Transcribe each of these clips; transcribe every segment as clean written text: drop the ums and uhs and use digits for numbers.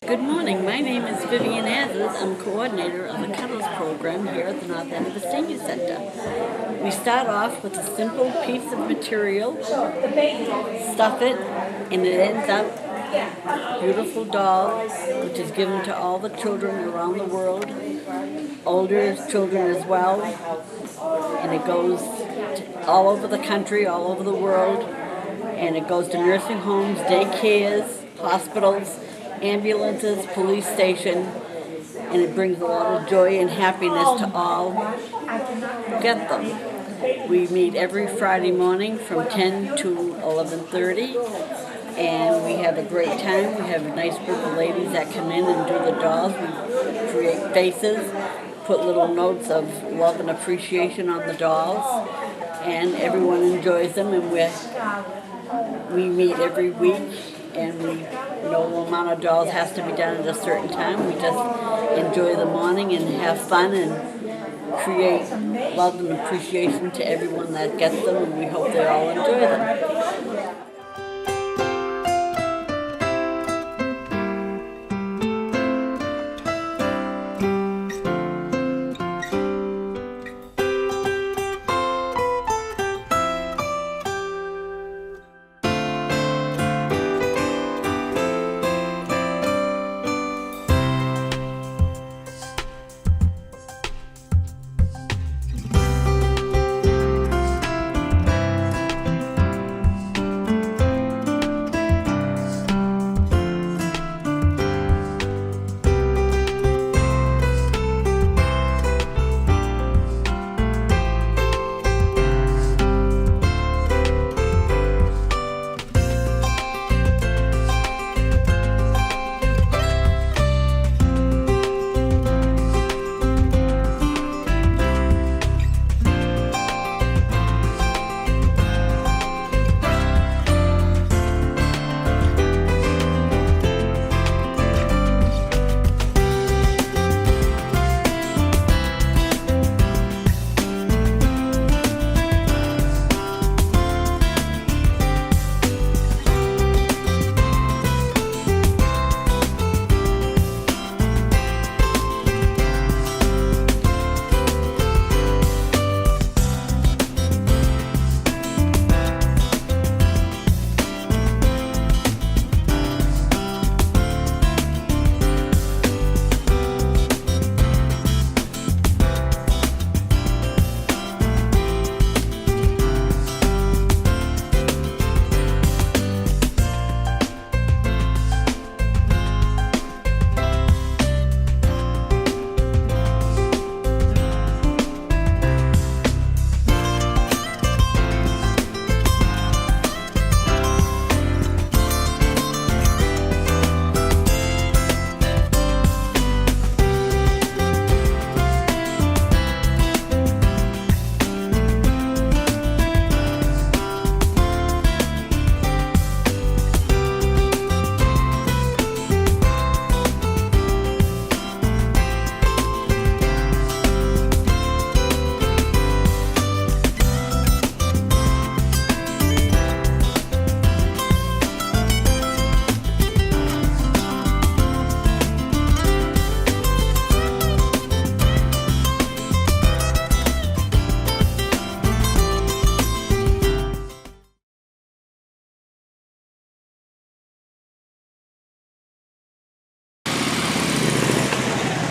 Good morning. My name is Vivian Azes. I'm coordinator of the Cuddles program here at the North End of the Senior Center. We start off with a simple piece of material, stuff it, and it ends up a beautiful doll, which is given to all the children around the world, older children as well, and it goes all over the country, all over the world, and it goes to nursing homes, daycares, hospitals, ambulances, police station, and it brings a lot of joy and happiness to all who get them. We meet every Friday morning from 10 to 11:30, and we have a great time. We have a nice group of ladies that come in and do the dolls. We create faces, put little notes of love and appreciation on the dolls, and everyone enjoys them, and we meet every week, and no amount of dolls has to be done at a certain time. We just enjoy the morning and have fun and create love and appreciation to everyone that gets them, and we hope they all enjoy them.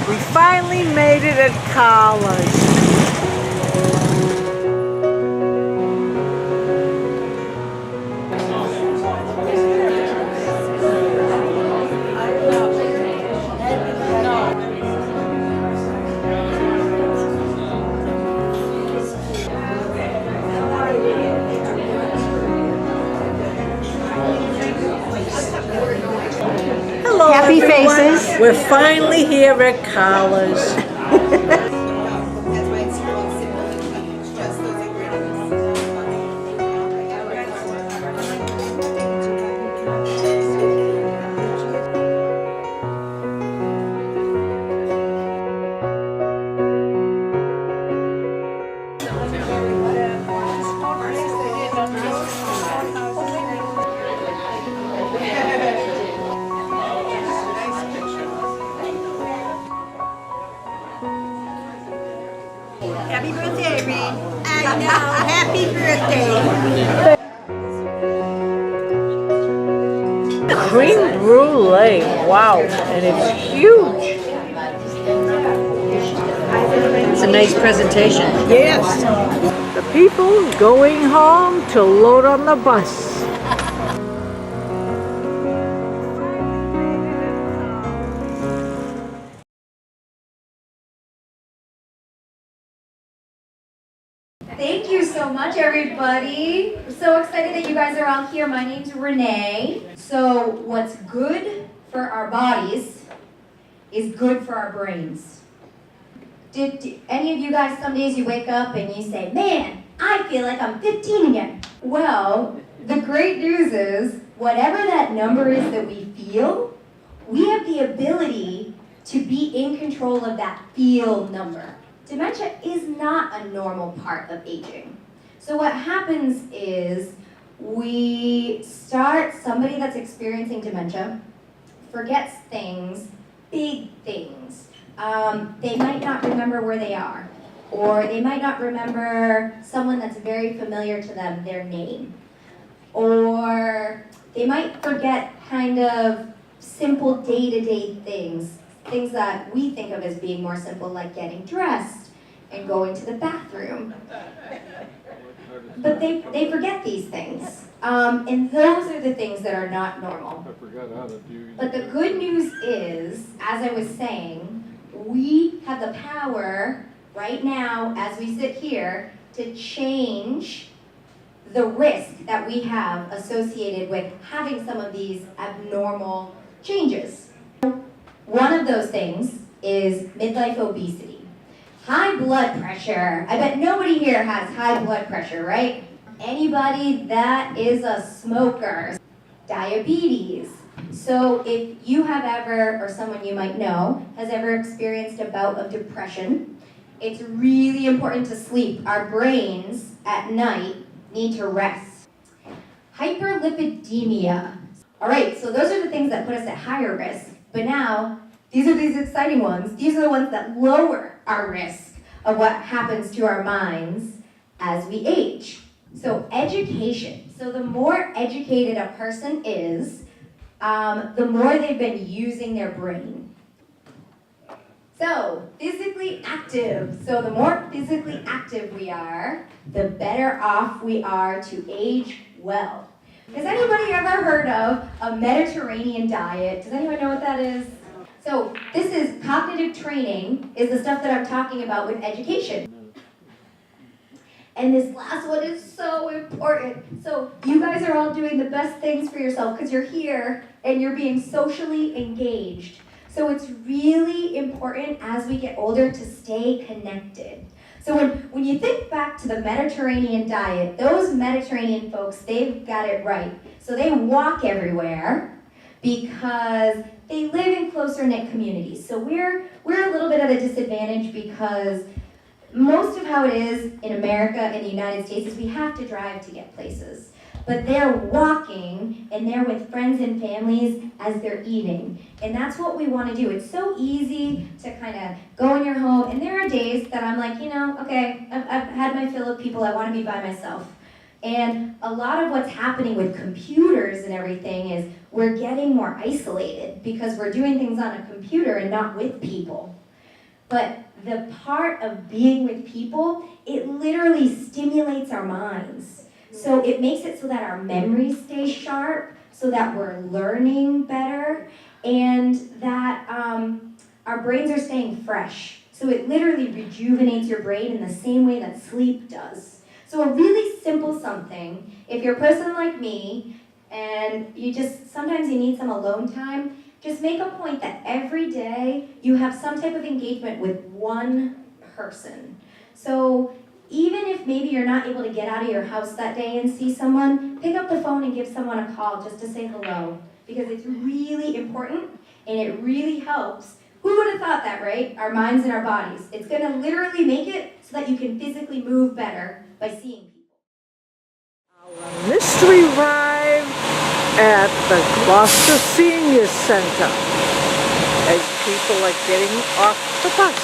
We finally made it at college. Hello, Happy everyone. faces. We're finally here at college. Happy birthday, Irene. I know. Happy birthday. Cream brulee. Wow. And it's huge. It's a nice presentation. Yes. The people going home to load on the bus. Thank you so much, everybody. I'm so excited that you guys are all here. My name's Renee. So what's good for our bodies is good for our brains. Did any of you guys, some days you wake up and you say, man, I feel like I'm 15 again? Well, the great news is, whatever that number is that we feel, we have the ability to be in control of that feel number. Dementia is not a normal part of aging. So what happens is somebody that's experiencing dementia forgets things, big things. They might not remember where they are, or they might not remember someone that's very familiar to them, their name. Or they might forget kind of simple day-to-day things that we think of as being more simple, like getting dressed and going to the bathroom. But they forget these things. And those are the things that are not normal. But the good news is, as I was saying, we have the power right now, as we sit here, to change the risk that we have associated with having some of these abnormal changes. One of those things is midlife obesity. High blood pressure. I bet nobody here has high blood pressure, right? Anybody that is a smoker. Diabetes. So if you have ever, or someone you might know, has ever experienced a bout of depression, it's really important to sleep. Our brains at night need to rest. Hyperlipidemia. All right, so those are the things that put us at higher risk. But now, these are these exciting ones. These are the ones that lower our risk of what happens to our minds as we age. So education. So the more educated a person is, the more they've been using their brain. So, physically active. So the more physically active we are, the better off we are to age well. Has anybody ever heard of a Mediterranean diet? Does anyone know what that is? So this is cognitive training, is the stuff that I'm talking about with education. And this last one is so important. So you guys are all doing the best things for yourself because you're here and you're being socially engaged. So it's really important as we get older to stay connected. So when you think back to the Mediterranean diet, those Mediterranean folks, they've got it right. So they walk everywhere because they live in closer knit communities. So we're a little bit at a disadvantage because most of how it is in America and the United States is we have to drive to get places. But they're walking and they're with friends and families as they're eating. And that's what we want to do. It's so easy to kind of go in your home. And there are days that I'm like, okay, I've had my fill of people. I want to be by myself. And a lot of what's happening with computers and everything is we're getting more isolated because we're doing things on a computer and not with people. But the part of being with people, it literally stimulates our minds. So it makes it so that our memories stay sharp, so that we're learning better, and that our brains are staying fresh. So it literally rejuvenates your brain in the same way that sleep does. So a really simple something, if you're a person like me, and sometimes you need some alone time, just make a point that every day you have some type of engagement with one person. So even if maybe you're not able to get out of your house that day and see someone, pick up the phone and give someone a call just to say hello. Because it's really important and it really helps. Who would have thought that, right? Our minds and our bodies. It's going to literally make it so that you can physically move better by seeing people. Our mystery ride at the Gloucester Senior Center as people are getting off the bus.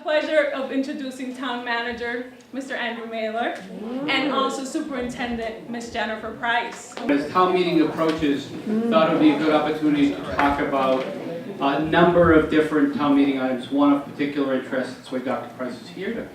pleasure of introducing Town Manager, Mr. Andrew Mailer, and also Superintendent, Ms. Jennifer Price. As town meeting approaches, thought it would be a good opportunity to talk about a number of different town meeting items. One of particular interest, that's why Dr. Price is here to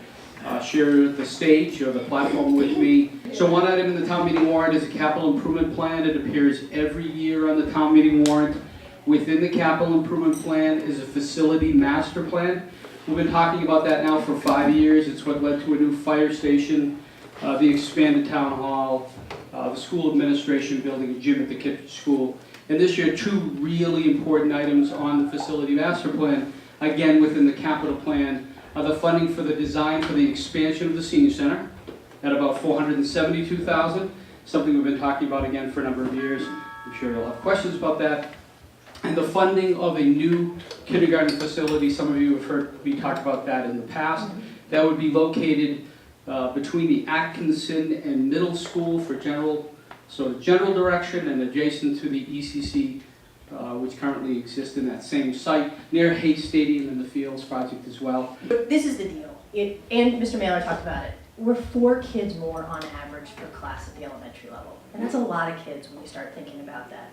share the stage or the platform with me. So one item in the town meeting warrant is a capital improvement plan. It appears every year on the town meeting warrant. Within the capital improvement plan is a facility master plan. We've been talking about that now for 5 years. It's what led to a new fire station, the expanded town hall, the school administration building, a gym at the Kittredge School. And this year, 2 really important items on the facility master plan, again within the capital plan, the funding for the design for the expansion of the senior center at about $472,000, something we've been talking about again for a number of years. I'm sure you'll have questions about that. And the funding of a new kindergarten facility, some of you have heard me talk about that in the past, that would be located between the Atkinson and middle school for general direction and adjacent to the ECC, which currently exists in that same site, near Hay Stadium and the Fields project as well. This is the deal, and Mr. Mailer talked about it. We're 4 kids more on average per class at the elementary level. And that's a lot of kids when you start thinking about that.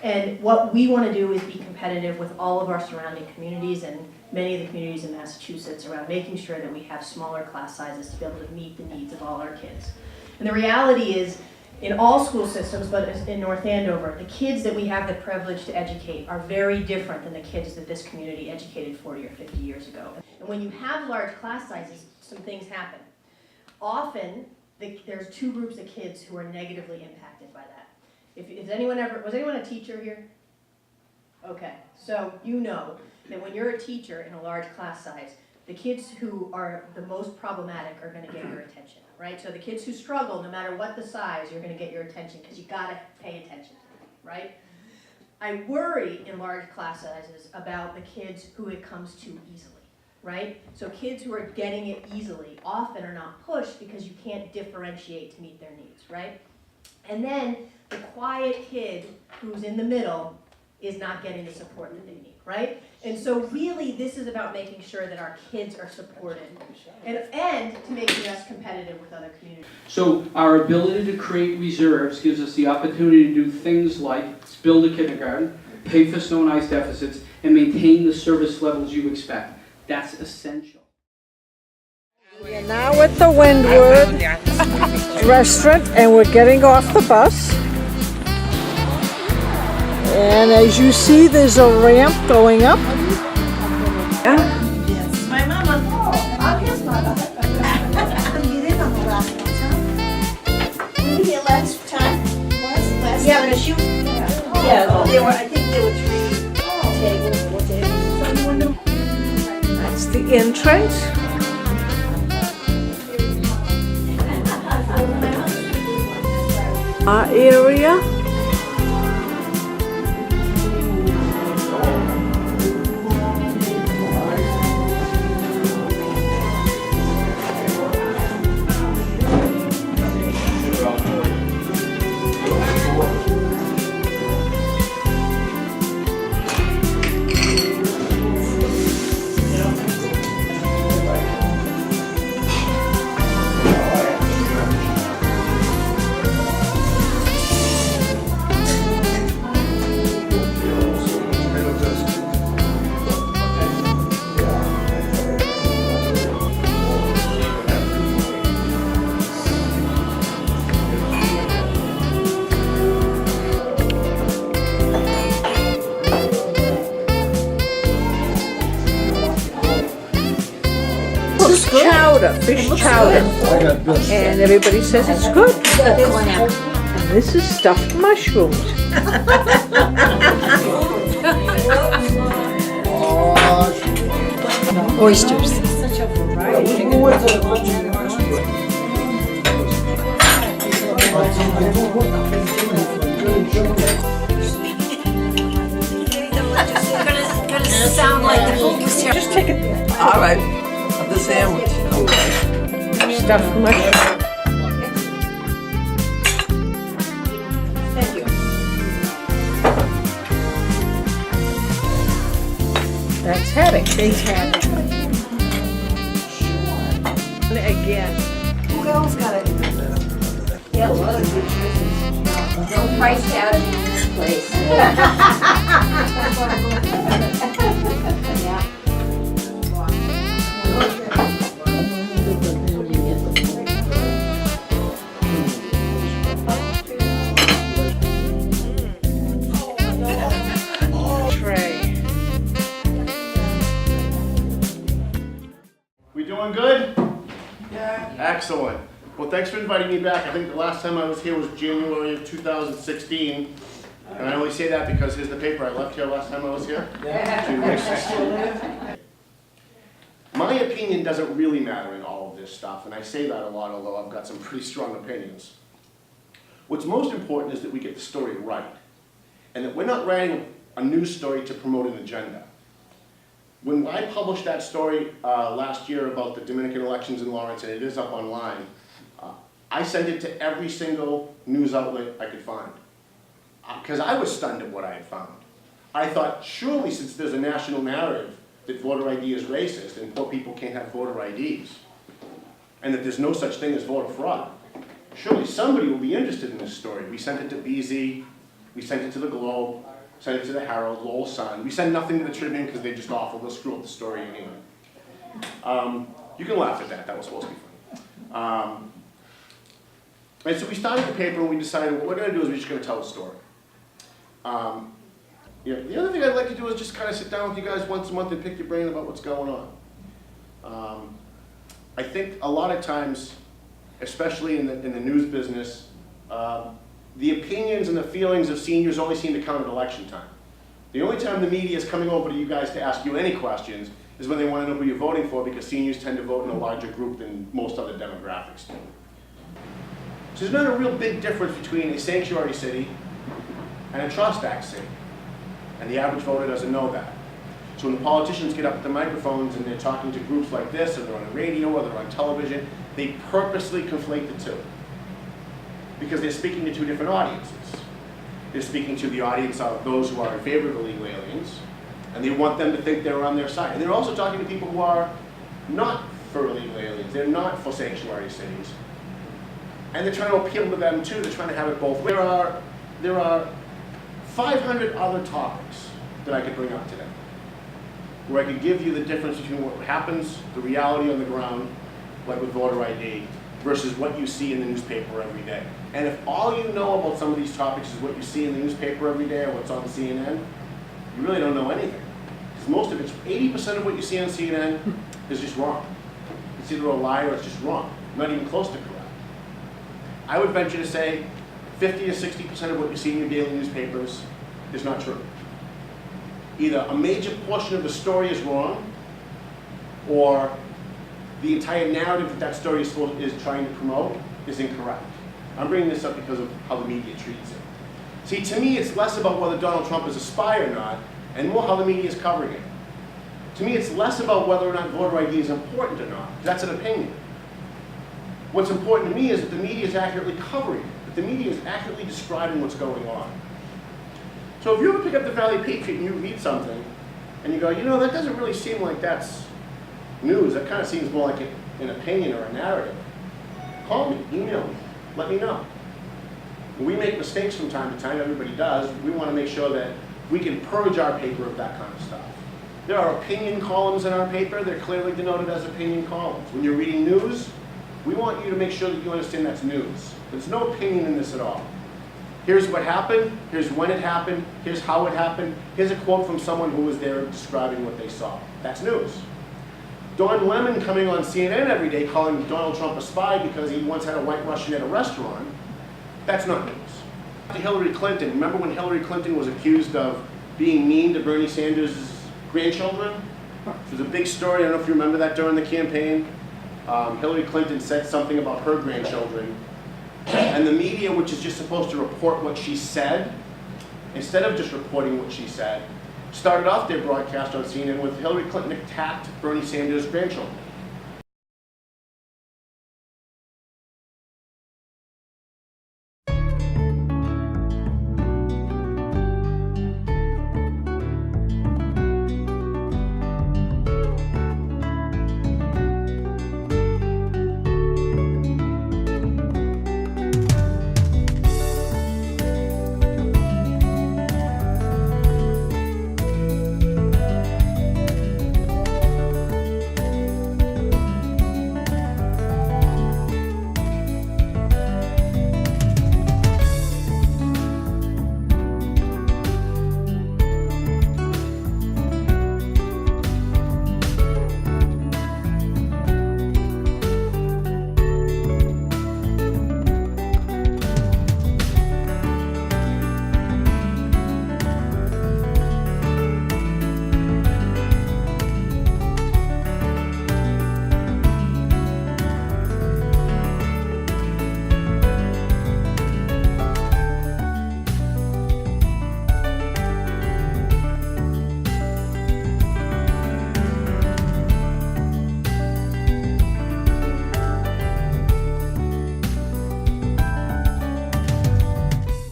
And what we want to do is be competitive with all of our surrounding communities and many of the communities in Massachusetts around making sure that we have smaller class sizes to be able to meet the needs of all our kids. And the reality is, in all school systems, but in North Andover, the kids that we have the privilege to educate are very different than the kids that this community educated 40 or 50 years ago. And when you have large class sizes, some things happen. Often, there's 2 groups of kids who are negatively impacted by that. Was anyone a teacher here? Okay, so you know that when you're a teacher in a large class size, the kids who are the most problematic are going to get your attention, right? So the kids who struggle, no matter what the size, you're going to get your attention because you got to pay attention to them, right? I worry in large class sizes about the kids who it comes to easily. Right? So kids who are getting it easily often are not pushed because you can't differentiate to meet their needs, right? And then the quiet kid who's in the middle is not getting the support that they need, right? And so really this is about making sure that our kids are supported and to making us competitive with other communities. So our ability to create reserves gives us the opportunity to do things like build a kindergarten, pay for snow and ice deficits, and maintain the service levels you expect. That's essential. We're now at the Windward restaurant and we're getting off the bus. And as you see, there's a ramp going up. Yes, my mama. Oh, I'm his mother. You did on the last one, huh? Were you here last time? Last Yeah, time? but shoot. Yeah, I think there were 3 tables, 4 tables. That's the entrance. Our area. Fish chowder. And everybody says it's good. And this is stuffed mushrooms. Oysters. Gonna sound like the focus here. Just take it. All right, of the sandwich. Stuffed mushrooms. Thank you. That's heading. Big hat. Again. Who else got it? Yeah, a lot of good choices. No price gouging in this place. Yeah. Trey. We doing good? Yeah. Excellent. Well, thanks for inviting me back. I think the last time I was here was January of 2016. And I only say that because here's the paper I left here last time I was here. My opinion doesn't really matter in all of this stuff, and I say that a lot, although I've got some pretty strong opinions. What's most important is that we get the story right, and that we're not writing a news story to promote an agenda. When I published that story last year about the Dominican elections in Lawrence, and it is up online, I sent it to every single news outlet I could find, because I was stunned at what I had found. I thought, surely since there's a national narrative that voter ID is racist and poor people can't have voter IDs, and that there's no such thing as voter fraud, surely somebody will be interested in this story. We sent it to BZ, we sent it to the Globe, sent it to the Herald, Lowell Sun. We sent nothing to the Tribune because they just awful, they'll screw up the story anyway. You can laugh at that, that was supposed to be funny. And so we started the paper and we decided what we're going to do is we're just going to tell a story. The other thing I'd like to do is just kind of sit down with you guys once a month and pick your brain about what's going on. I think a lot of times, especially in the news business, the opinions and the feelings of seniors only seem to come at election time. The only time the media is coming over to you guys to ask you any questions is when they want to know who you're voting for, because seniors tend to vote in a larger group than most other demographics do. So there's not a real big difference between a sanctuary city and a Trust Act city. And the average voter doesn't know that. So when the politicians get up at the microphones and they're talking to groups like this, or they're on the radio, or they're on television, they purposely conflate the two. Because they're speaking to two different audiences. They're speaking to the audience of those who are in favor of illegal aliens, and they want them to think they're on their side. And they're also talking to people who are not for illegal aliens. They're not for sanctuary cities. And they're trying to appeal to them too. They're trying to have it both ways. There are 500 other topics that I could bring up today, where I could give you the difference between what happens, the reality on the ground, like with voter ID, versus what you see in the newspaper every day. And if all you know about some of these topics is what you see in the newspaper every day or what's on CNN, you really don't know anything. Because most of it's, 80% of what you see on CNN is just wrong. It's either a lie or it's just wrong, not even close to correct. I would venture to say 50 to 60% of what you see in your daily newspapers is not true. Either a major portion of the story is wrong, or the entire narrative that story is trying to promote is incorrect. I'm bringing this up because of how the media treats it. See, to me, it's less about whether Donald Trump is a spy or not, and more how the media is covering it. To me, it's less about whether or not voter ID is important or not. That's an opinion. What's important to me is that the media is accurately covering it, that the media is accurately describing what's going on. So if you ever pick up the Valley Patriot and you read something, and you go, you know, that doesn't really seem like that's news, that kind of seems more like an opinion or a narrative, call me, email me, let me know. We make mistakes from time to time, everybody does. We want to make sure that we can purge our paper of that kind of stuff. There are opinion columns in our paper, they're clearly denoted as opinion columns. When you're reading news, we want you to make sure that you understand that's news. There's no opinion in this at all. Here's what happened, here's when it happened, here's how it happened, here's a quote from someone who was there describing what they saw. That's news. Don Lemon coming on CNN every day calling Donald Trump a spy because he once had a white Russian at a restaurant, that's not news. To Hillary Clinton, remember when Hillary Clinton was accused of being mean to Bernie Sanders' grandchildren? It was a big story, I don't know if you remember that during the campaign. Hillary Clinton said something about her grandchildren, and the media, which is just supposed to report what she said, instead of just reporting what she said, started off their broadcast on CNN with Hillary Clinton attacked Bernie Sanders' grandchildren.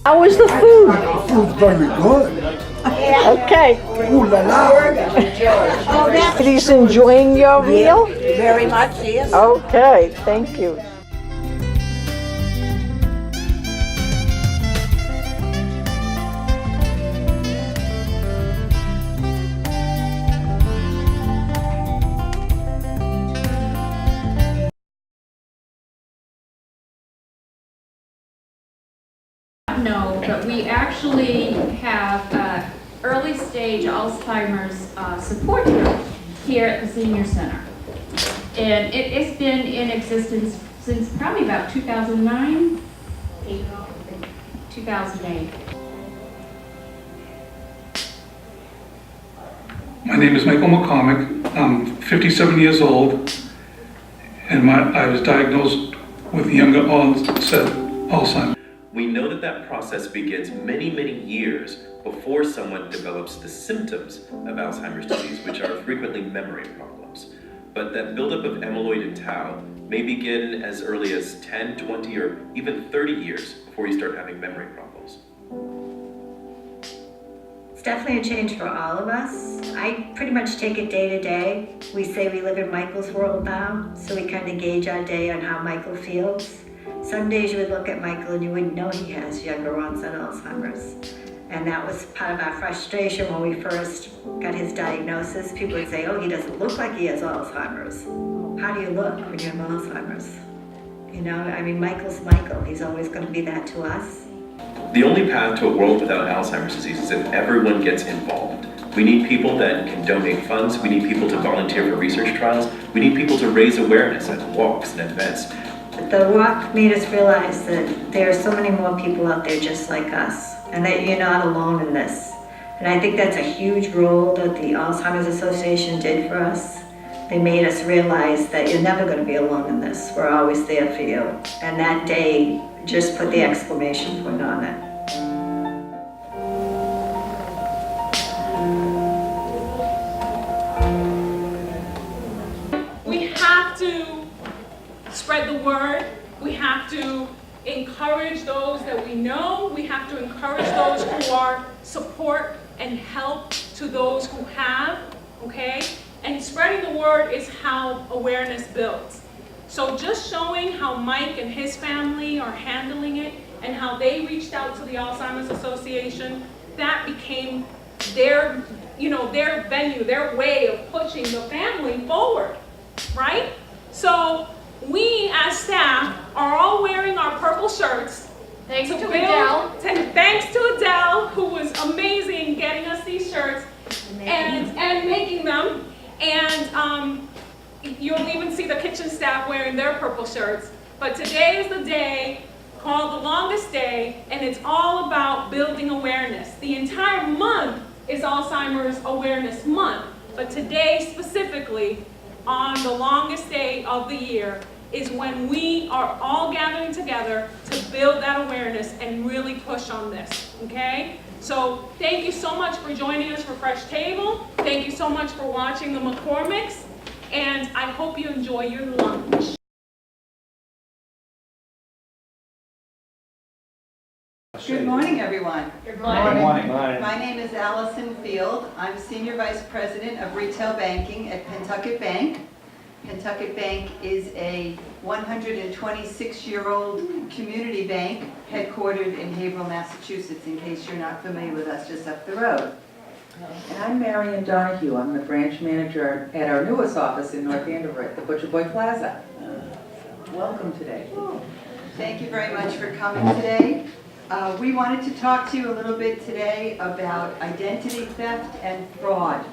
How was the food? Food's very good. Okay. Ooh la la. Ladies enjoying your meal? Very much, yes. Okay, thank you. No, but we actually have early stage Alzheimer's support group here at the Senior Center. And it's been in existence since probably about 2009, 2008. My name is Michael McCormick. I'm 57 years old, and I was diagnosed with younger onset Alzheimer's. We know that process begins many, many years before someone develops the symptoms of Alzheimer's disease, which are frequently memory problems. But that buildup of amyloid and tau may begin as early as 10, 20, or even 30 years before you start having memory problems. It's definitely a change for all of us. I pretty much take it day to day. We say we live in Michael's world now, so we kind of gauge our day on how Michael feels. Some days you would look at Michael and you wouldn't know he has younger onset Alzheimer's. And that was part of our frustration when we first got his diagnosis. People would say, oh, he doesn't look like he has Alzheimer's. How do you look when you have Alzheimer's? You know, I mean, Michael's Michael. He's always going to be that to us. The only path to a world without Alzheimer's disease is if everyone gets involved. We need people that can donate funds. We need people to volunteer for research trials. We need people to raise awareness at walks and events. The walk made us realize that there are so many more people out there just like us, and that you're not alone in this. And I think that's a huge role that the Alzheimer's Association did for us. They made us realize that you're never going to be alone in this. We're always there for you. And that day just put the exclamation point on it. We have to spread the word. We have to encourage those that we know. We have to encourage those who are support and help to those who have, okay? And spreading the word is how awareness builds. So just showing how Mike and his family are handling it and how they reached out to the Alzheimer's Association, that became their, their venue, their way of pushing the family forward, right? So we as staff are all wearing our purple shirts. Thanks to Adele. Thanks to Adele, who was amazing getting us these shirts and making them. And you'll even see the kitchen staff wearing their purple shirts. But today is the day called the longest day, and it's all about building awareness. The entire month is Alzheimer's Awareness Month, but today specifically, on the longest day of the year, is when we are all gathering together to build that awareness and really push on this, okay? So thank you so much for joining us for Fresh Table. Thank you so much for watching the McCormicks, and I hope you enjoy your lunch. Good morning, everyone. Good morning. My name is Allison Field. I'm Senior Vice President of Retail Banking at Pentucket Bank. Pentucket Bank is a 126-year-old community bank headquartered in Haverhill, Massachusetts, in case you're not familiar with us, just up the road. And I'm Marion Donahue. I'm the branch manager at our newest office in North Andover at the Butcher Boy Plaza. Welcome today. Thank you very much for coming today. We wanted to talk to you a little bit today about identity theft and fraud.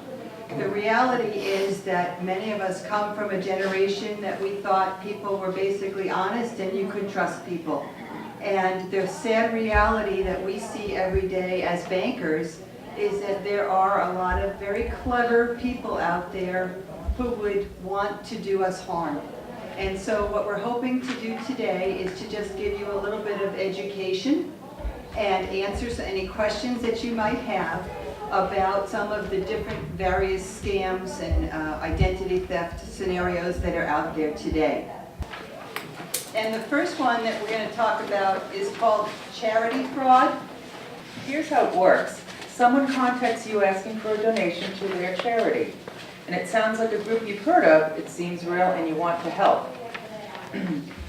The reality is that many of us come from a generation that we thought people were basically honest and you could trust people. And the sad reality that we see every day as bankers is that there are a lot of very clever people out there who would want to do us harm. And so what we're hoping to do today is to just give you a little bit of education and answer any questions that you might have about some of the different various scams and identity theft scenarios that are out there today. And the first one that we're going to talk about is called charity fraud. Here's how it works. Someone contacts you asking for a donation to their charity. And it sounds like a group you've heard of, it seems real, and you want to help.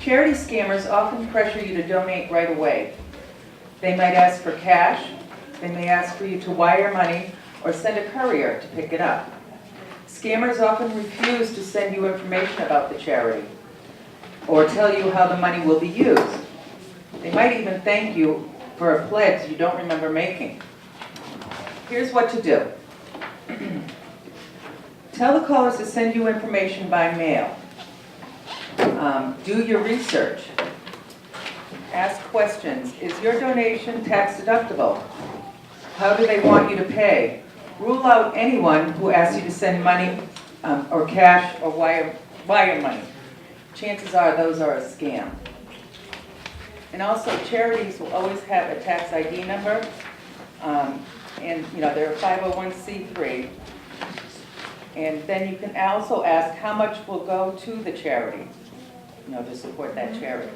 Charity scammers often pressure you to donate right away. They might ask for cash, they may ask for you to wire money or send a courier to pick it up. Scammers often refuse to send you information about the charity or tell you how the money will be used. They might even thank you for a pledge you don't remember making. Here's what to do. Tell the callers to send you information by mail. Do your research. Ask questions. Is your donation tax deductible? How do they want you to pay? Rule out anyone who asks you to send money or cash or wire money. Chances are those are a scam. And also, charities will always have a tax ID number, and they're a 501c3. And then you can also ask how much will go to the charity, to support that charity.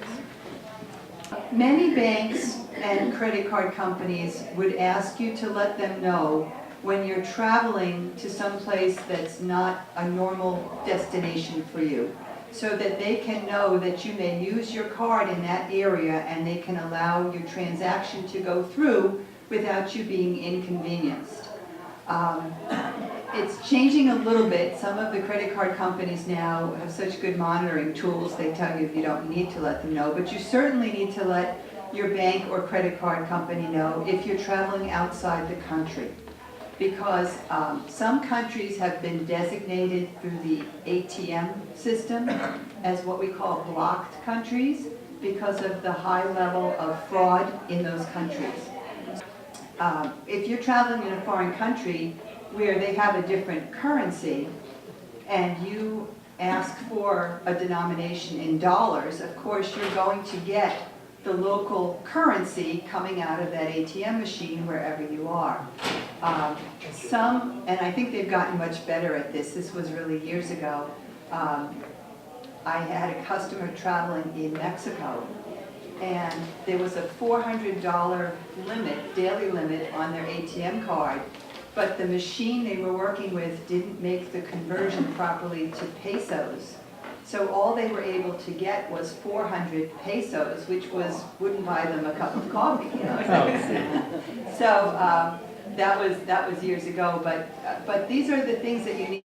Many banks and credit card companies would ask you to let them know when you're traveling to some place that's not a normal destination for you, so that they can know that you may use your card in that area and they can allow your transaction to go through without you being inconvenienced. It's changing a little bit. Some of the credit card companies now have such good monitoring tools, they tell you you don't need to let them know, but you certainly need to let your bank or credit card company know if you're traveling outside the country. Because some countries have been designated through the ATM system as what we call blocked countries because of the high level of fraud in those countries. If you're traveling in a foreign country where they have a different currency and you ask for a denomination in dollars, of course you're going to get the local currency coming out of that ATM machine wherever you are. And I think they've gotten much better at this. This was really years ago. I had a customer traveling in Mexico, and there was a $400 limit, daily limit on their ATM card, but the machine they were working with didn't make the conversion properly to pesos. So all they were able to get was 400 pesos, which wouldn't buy them a cup of coffee. So that was years ago. But these are the things that you need.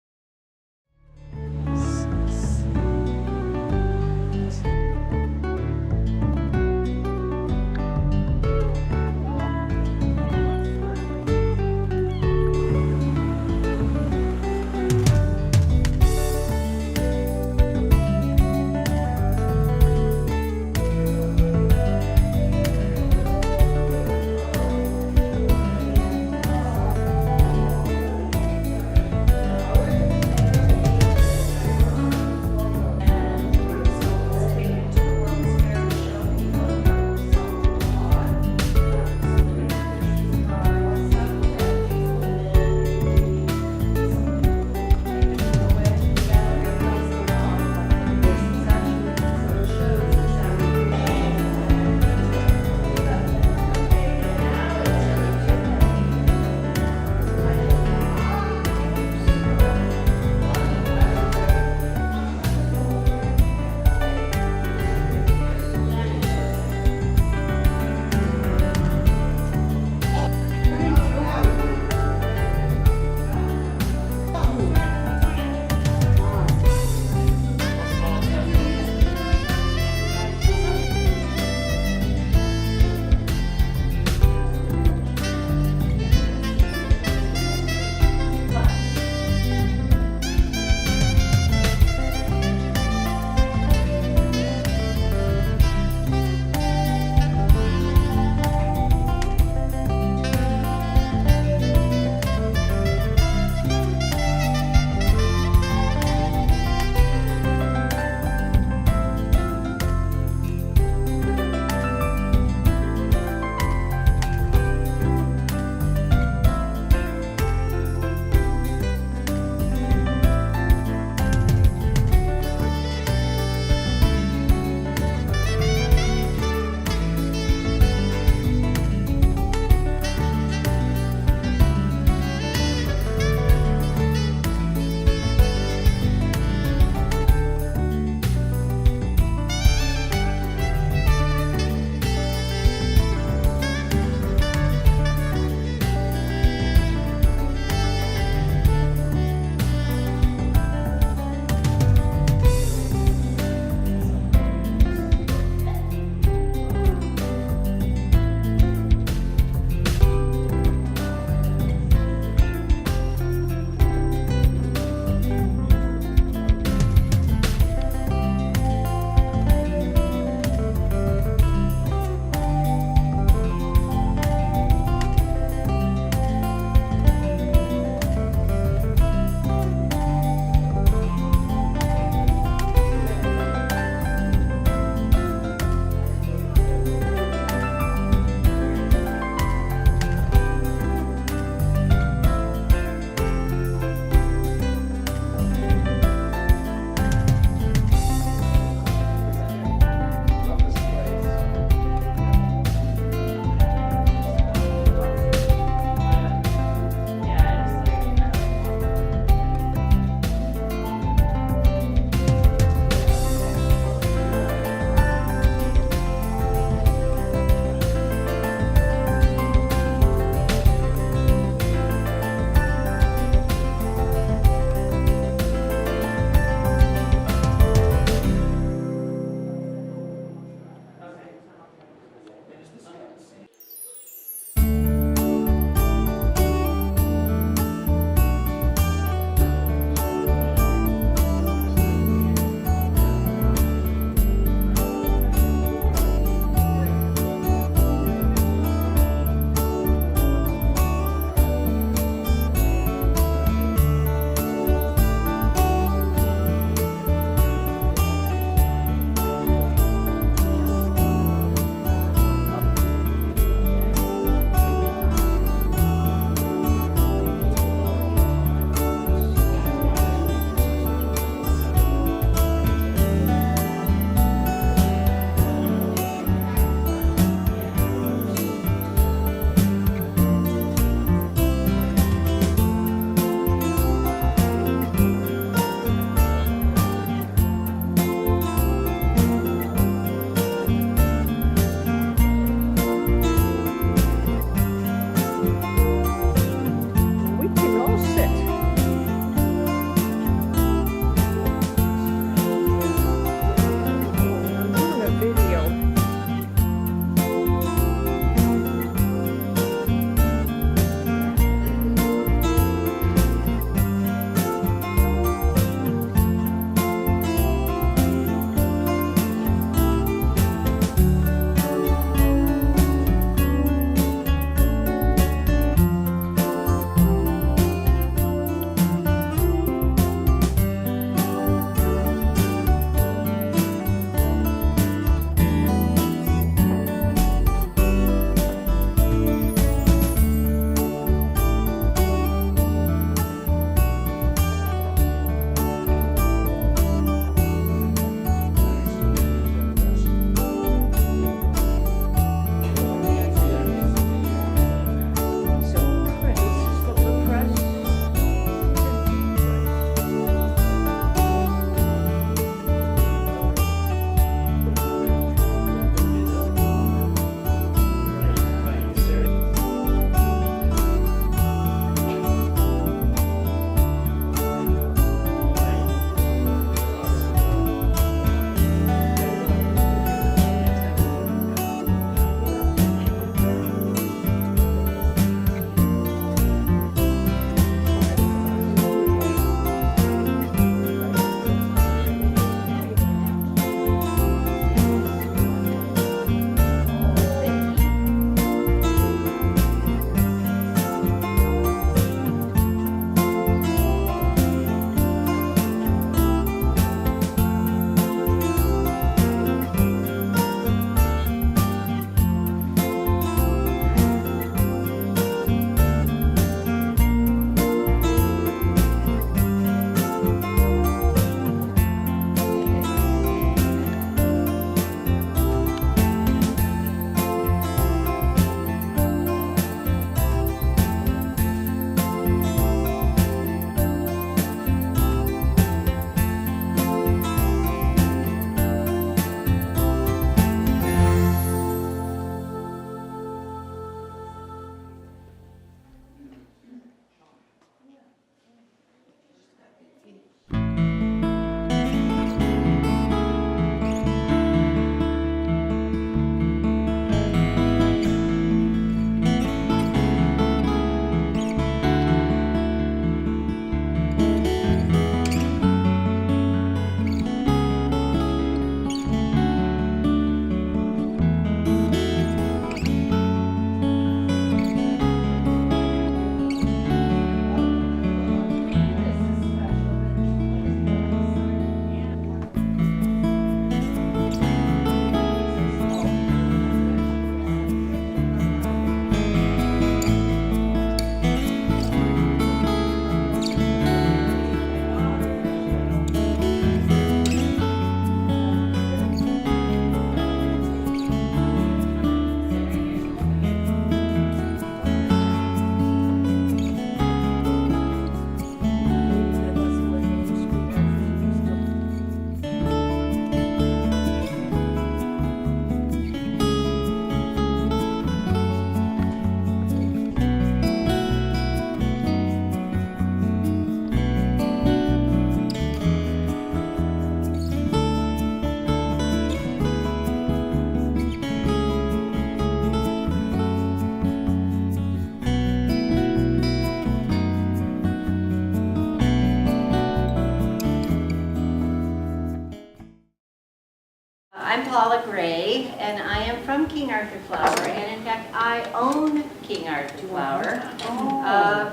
Paula Gray, and I am from King Arthur Flour, and in fact, I own King Arthur Flour.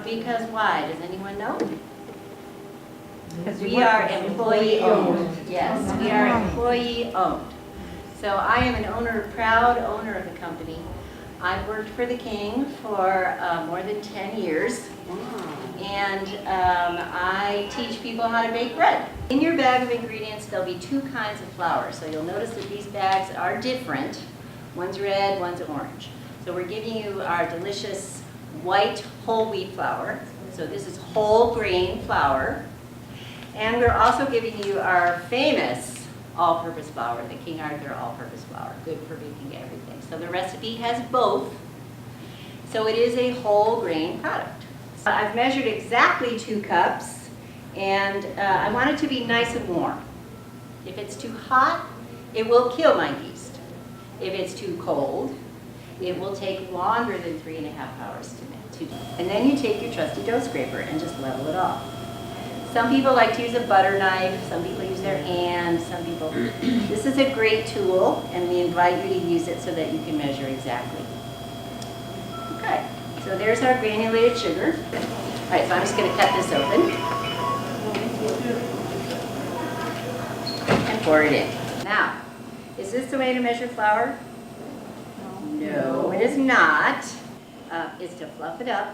Because why? Does anyone know? We are employee owned. Yes, we are employee owned. So I am an owner, proud owner of the company. I've worked for the King for more than 10 years. And I teach people how to bake bread. In your bag of ingredients, there'll be two kinds of flour. So you'll notice that these bags are different. One's red, one's orange. So we're giving you our delicious white whole wheat flour. So this is whole grain flour. And we're also giving you our famous all-purpose flour, the King Arthur all-purpose flour, good for baking everything. So the recipe has both. So it is a whole grain product. I've measured exactly 2 cups, and I want it to be nice and warm. If it's too hot, it will kill my yeast. If it's too cold, it will take longer than 3.5 hours to do. And then you take your trusty dough scraper and just level it off. Some people like to use a butter knife, some people use their hands, some people... This is a great tool, and we invite you to use it so that you can measure exactly. Okay. So there's our granulated sugar. All right, so I'm just going to cut this open and pour it in. Now, is this the way to measure flour? No, it is not. It's to fluff it up.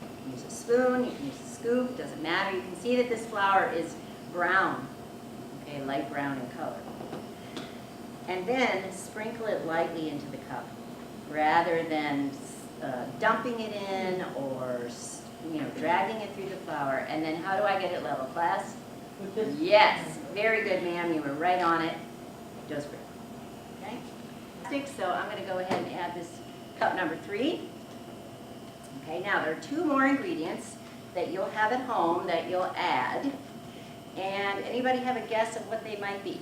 You can use a spoon, you can use a scoop, doesn't matter. You can see that this flour is brown, okay, light brown in color. And then sprinkle it lightly into the cup rather than dumping it in or dragging it through the flour. And then how do I get it level, class? Yes, very good, ma'am. You were right on it. Dough scraper. Okay. So I'm going to go ahead and add this cup number 3. Okay. Now there are 2 more ingredients that you'll have at home that you'll add. And anybody have a guess of what they might be?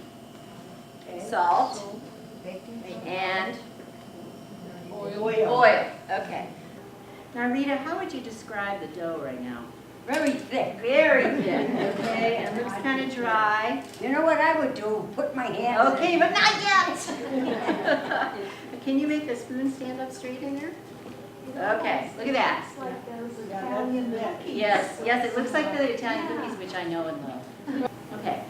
Okay. Salt and oil. Okay. Now, Rita, how would you describe the dough right now? Very thick. Very thick. Okay, and looks kind of dry. You know what I would do? Put my hands Okay, in. but not yet. Can you make the spoon stand up straight in there? Okay, look at that. Yes, yes, it looks like the Italian cookies, which I know and love. Okay,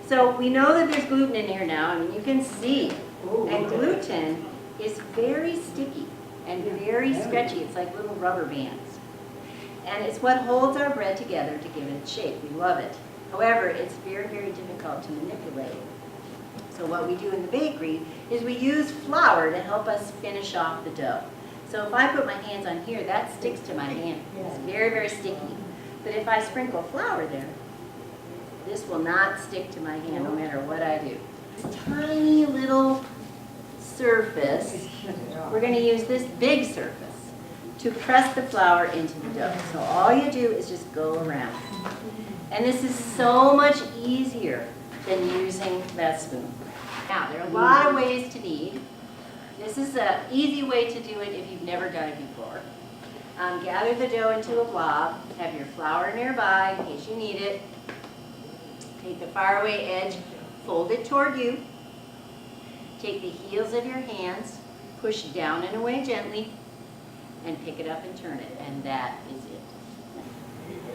so we know that there's gluten in here now. I mean, you can see. And gluten is very sticky and very stretchy. It's like little rubber bands. And it's what holds our bread together to give it its shape. We love it. However, it's very, very difficult to manipulate. So what we do in the bakery is we use flour to help us finish off the dough. So if I put my hands on here, that sticks to my hand. It's very, very sticky. But if I sprinkle flour there, this will not stick to my hand no matter what I do. This tiny little surface, we're going to use this big surface to press the flour into the dough. So all you do is just go around. And this is so much easier than using that spoon. Now, there are a lot of ways to knead. This is an easy way to do it if you've never done it before. Gather the dough into a blob. Have your flour nearby in case you need it. Take the faraway edge, fold it toward you. Take the heels of your hands, push down and away gently, and pick it up and turn it, and that is it.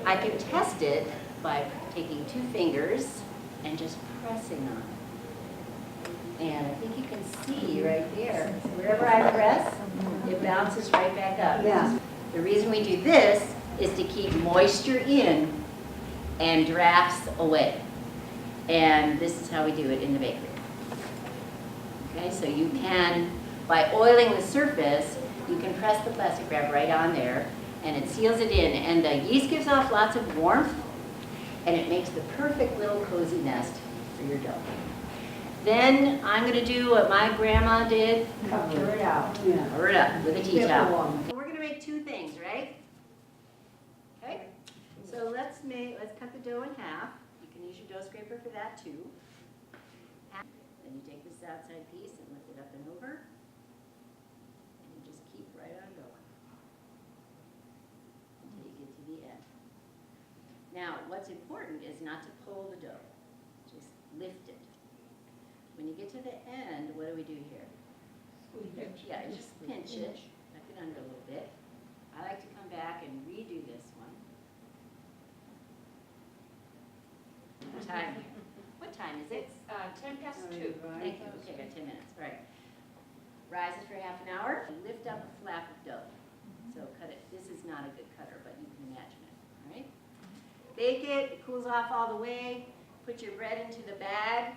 I can test it by taking 2 fingers and just pressing on it. And I think you can see right there, wherever I press, it bounces right back up. Yeah. The reason we do this is to keep moisture in and drafts away. And this is how we do it in the bakery. Okay, so you can, by oiling the surface, you can press the plastic wrap right on there, and it seals it in. And the yeast gives off lots of warmth, and it makes the perfect little cozy nest for your dough. Then I'm going to do what my grandma did. Cover it out. Cover it up with a tea towel. We're going to make 2 things, right? Okay. So let's cut the dough in half. You can use your dough scraper for that too. Then you take this outside piece and lift it up and over, and you just keep right on going until you get to the end. Now, what's important is not to pull the dough, just lift it. When you get to the end, what do we do here? Yeah, you just pinch it, tuck it under a little bit. I like to come back and redo this one. What time here? What time is it? It's 10 past 2. Thank you, okay, got 10 minutes, right. Rise it for half an hour, and lift up a flap of dough. So cut it, this is not a good cutter, but you can imagine it, all right? Bake it, it cools off all the way, put your bread into the bag.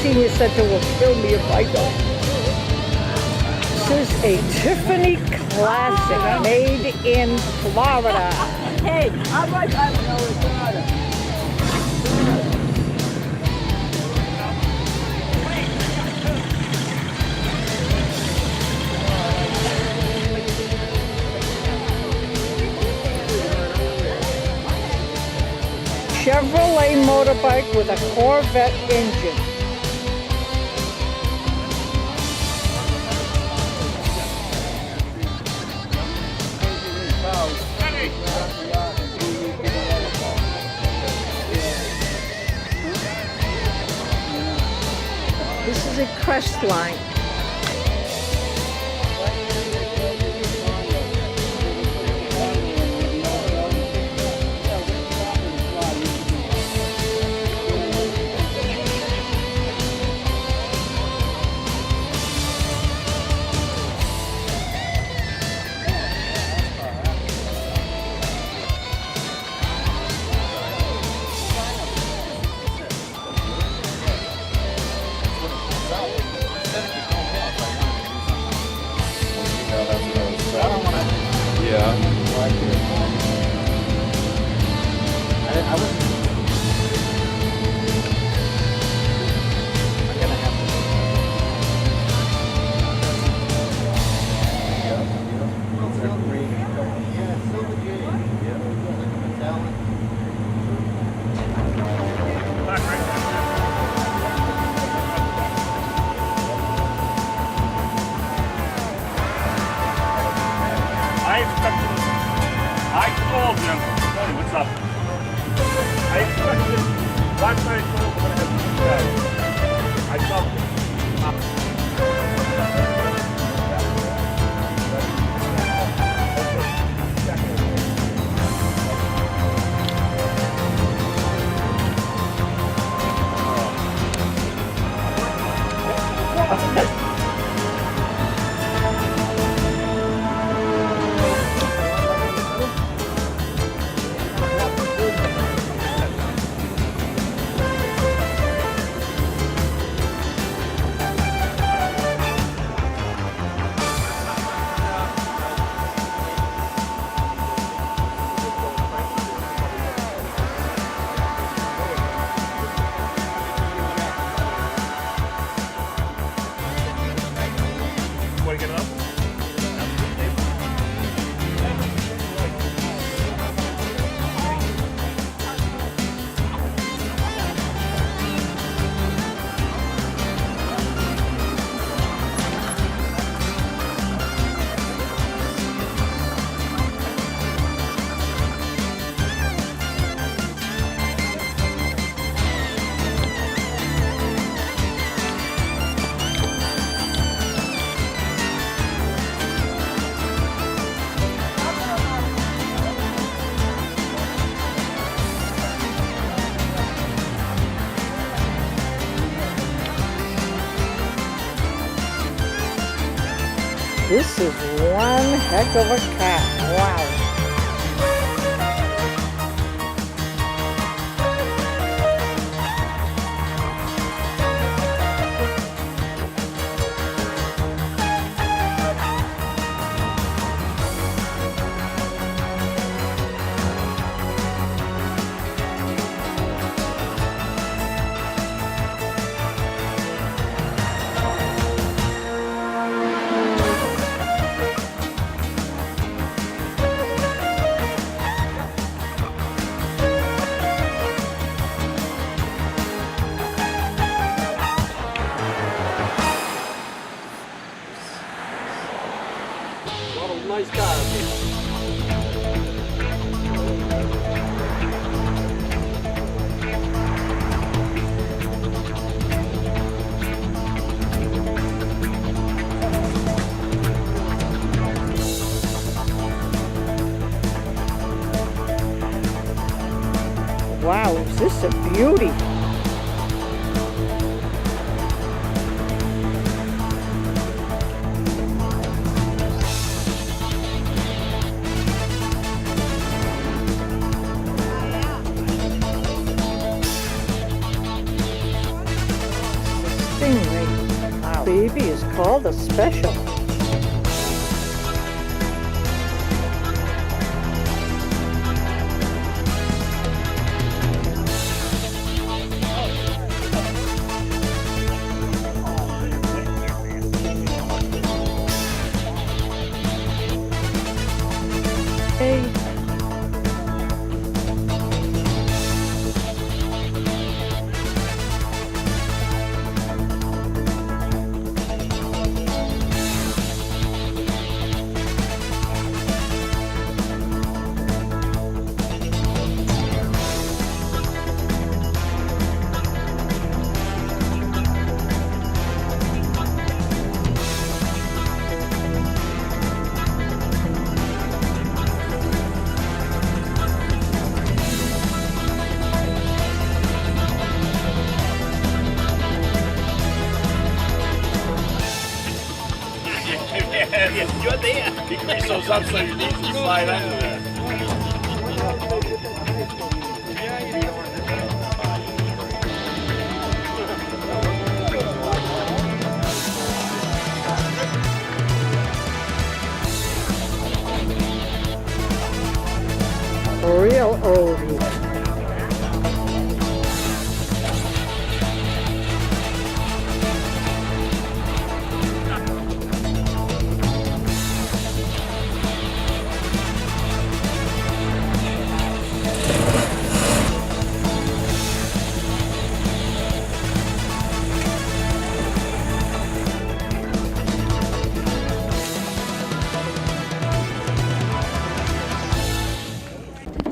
Senior Center will kill me if I don't. This is a Tiffany classic made in Florida. Hey, I'm right by the Florida. Chevrolet motorbike with a Corvette engine. This is a Crestline. This is one heck of a cat. Wow. Nice guy. Wow, is this a beauty? Stingray. Wow. Baby is called a special. Hey. You're there. He creased those up so you need to slide under there. Real oldie.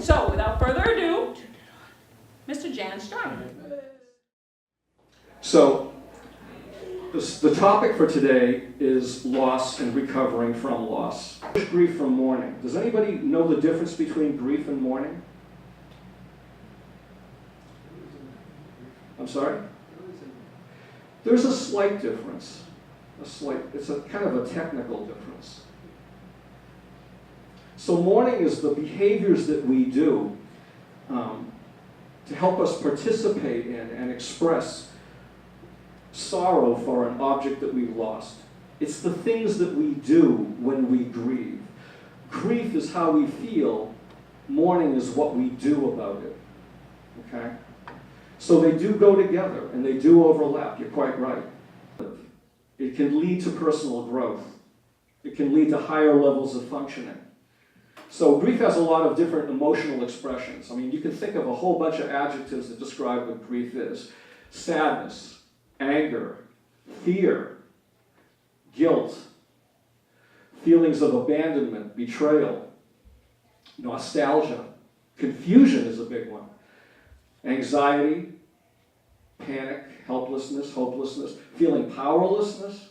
So, without further ado, Mr. Jan Sturm. So, the topic for today is loss and recovering from loss. Grief from mourning. Does anybody know the difference between grief and mourning? I'm sorry? There's a slight difference. It's a kind of a technical difference. So mourning is the behaviors that we do to help us participate in and express sorrow for an object that we've lost. It's the things that we do when we grieve. Grief is how we feel. Mourning is what we do about it. Okay? So they do go together and they do overlap. You're quite right. It can lead to personal growth. It can lead to higher levels of functioning. So grief has a lot of different emotional expressions. I mean, you can think of a whole bunch of adjectives that describe what grief is. Sadness, anger, fear, guilt, feelings of abandonment, betrayal, nostalgia, confusion is a big one, anxiety, panic, helplessness, hopelessness, feeling powerless,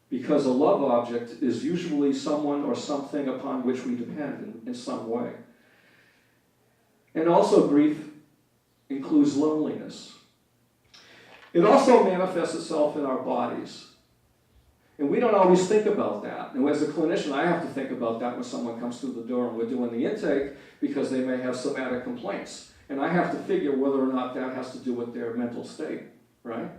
because a love object is usually someone or something upon which we depend in some way. And also grief includes loneliness. It also manifests itself in our bodies. And we don't always think about that. And as a clinician, I have to think about that when someone comes through the door and we're doing the intake because they may have somatic complaints. And I have to figure whether or not that has to do with their mental state, right?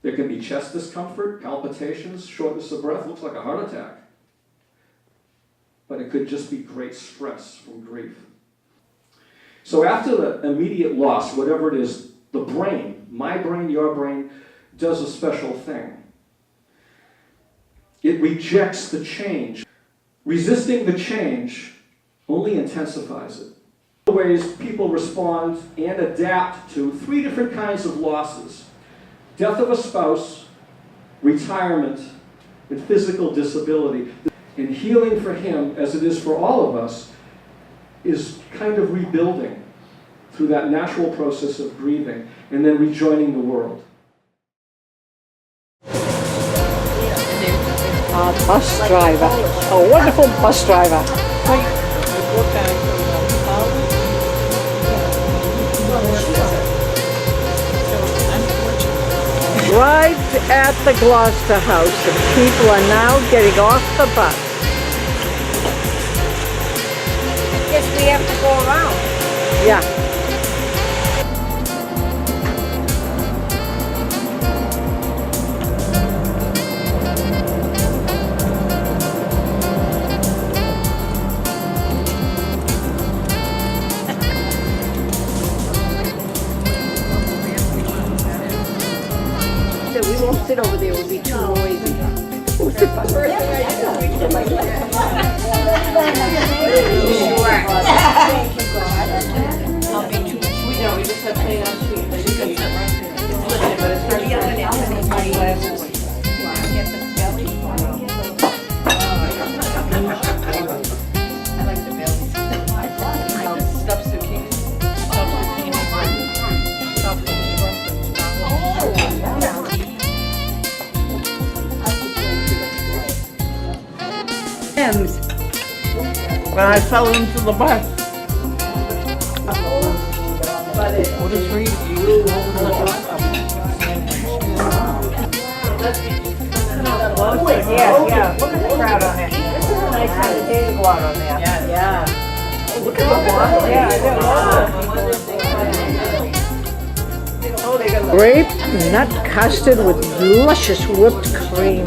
There can be chest discomfort, palpitations, shortness of breath, looks like a heart attack. But it could just be great stress from grief. So after the immediate loss, whatever it is, the brain, my brain, your brain, does a special thing. It rejects the change. Resisting the change only intensifies it. The ways people respond and adapt to 3 different kinds of losses: death of a spouse, retirement, and physical disability. And healing for him, as it is for all of us, is kind of rebuilding through that natural process of grieving and then rejoining the world. Bus driver, a wonderful bus driver. Right at the Gloucester House, and people are now getting off the bus. Yes, we have to go around. Yeah. We won't sit over there, we'll be too noisy. We'll sit by the I'll be too sweet. No, we just have plain on sweet. But you can sit right there. But it's hard to get glasses. I like the belly. Stuffed zucchini. Stuffed zucchini. Stuffed When I fell into the bus. What is read? Yeah. Look at the crowd on it. This is a nice time of day to go out on there. Yeah. Look at the water. Yeah, I know. Grape nut custard with luscious whipped cream.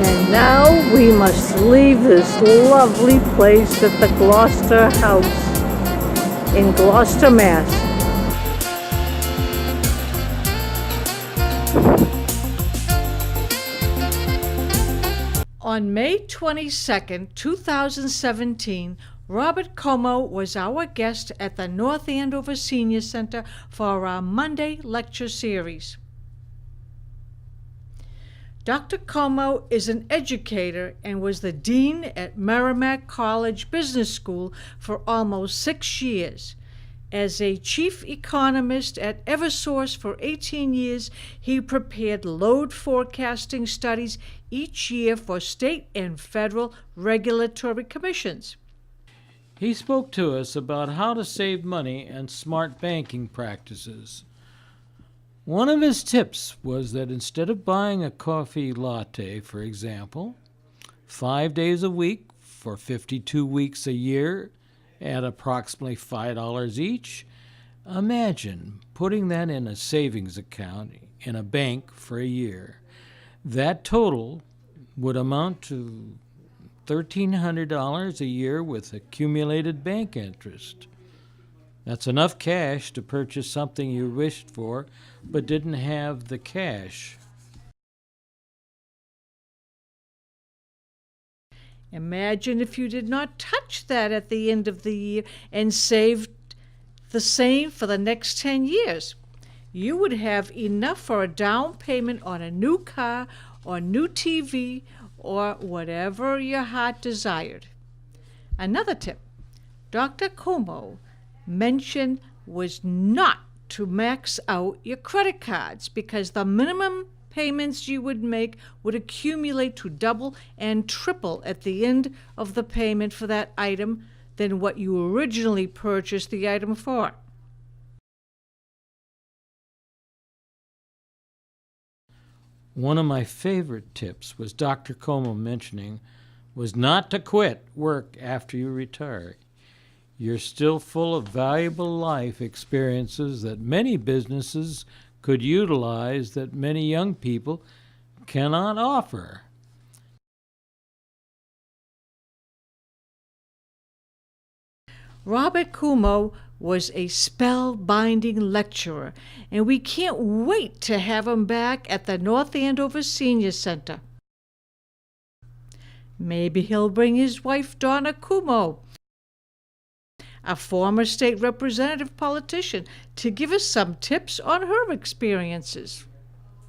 And now we must leave this lovely place at the Gloucester House in Gloucester, Mass. On May 22nd, 2017, Robert Como was our guest at the North Andover Senior Center for our Monday lecture series. Dr. Como is an educator and was the dean at Merrimack College Business School for almost 6 years. As a chief economist at Eversource for 18 years, he prepared load forecasting studies each year for state and federal regulatory commissions. He spoke to us about how to save money and smart banking practices. One of his tips was that instead of buying a coffee latte, for example, 5 days a week for 52 weeks a year at approximately $5 each, imagine putting that in a savings account in a bank for a year. That total would amount to $1,300 a year with accumulated bank interest. That's enough cash to purchase something you wished for, but didn't have the cash. Imagine if you did not touch that at the end of the year and saved the same for the next 10 years. You would have enough for a down payment on a new car or new TV or whatever your heart desired. Another tip, Dr. Como mentioned was not to max out your credit cards because the minimum payments you would make would accumulate to double and triple at the end of the payment for that item than what you originally purchased the item for. One of my favorite tips was Dr. Como mentioning was not to quit work after you retire. You're still full of valuable life experiences that many businesses could utilize that many young people cannot offer. Robert Como was a spellbinding lecturer, and we can't wait to have him back at the North Andover Senior Center. Maybe he'll bring his wife Donna Como, a former state representative politician, to give us some tips on her experiences.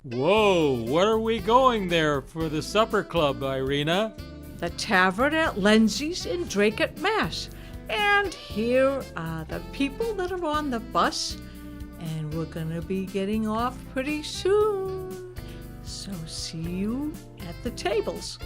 Whoa, what are we going there for the supper club, Irina? The Tavern at Lindsay's in Dracut, Mass. And here are the people that are on the bus, and we're gonna be getting off pretty soon. So see you at the tables.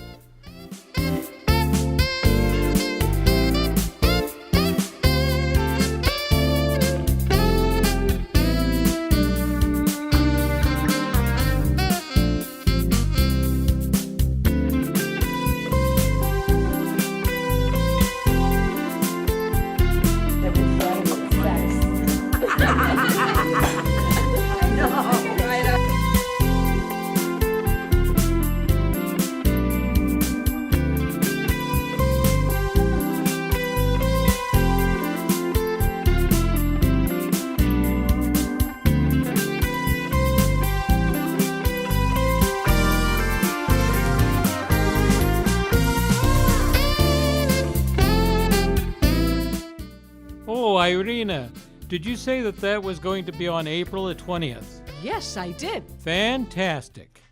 Oh, Irina, did you say that was going to be on April the 20th? Yes, I did. Fantastic.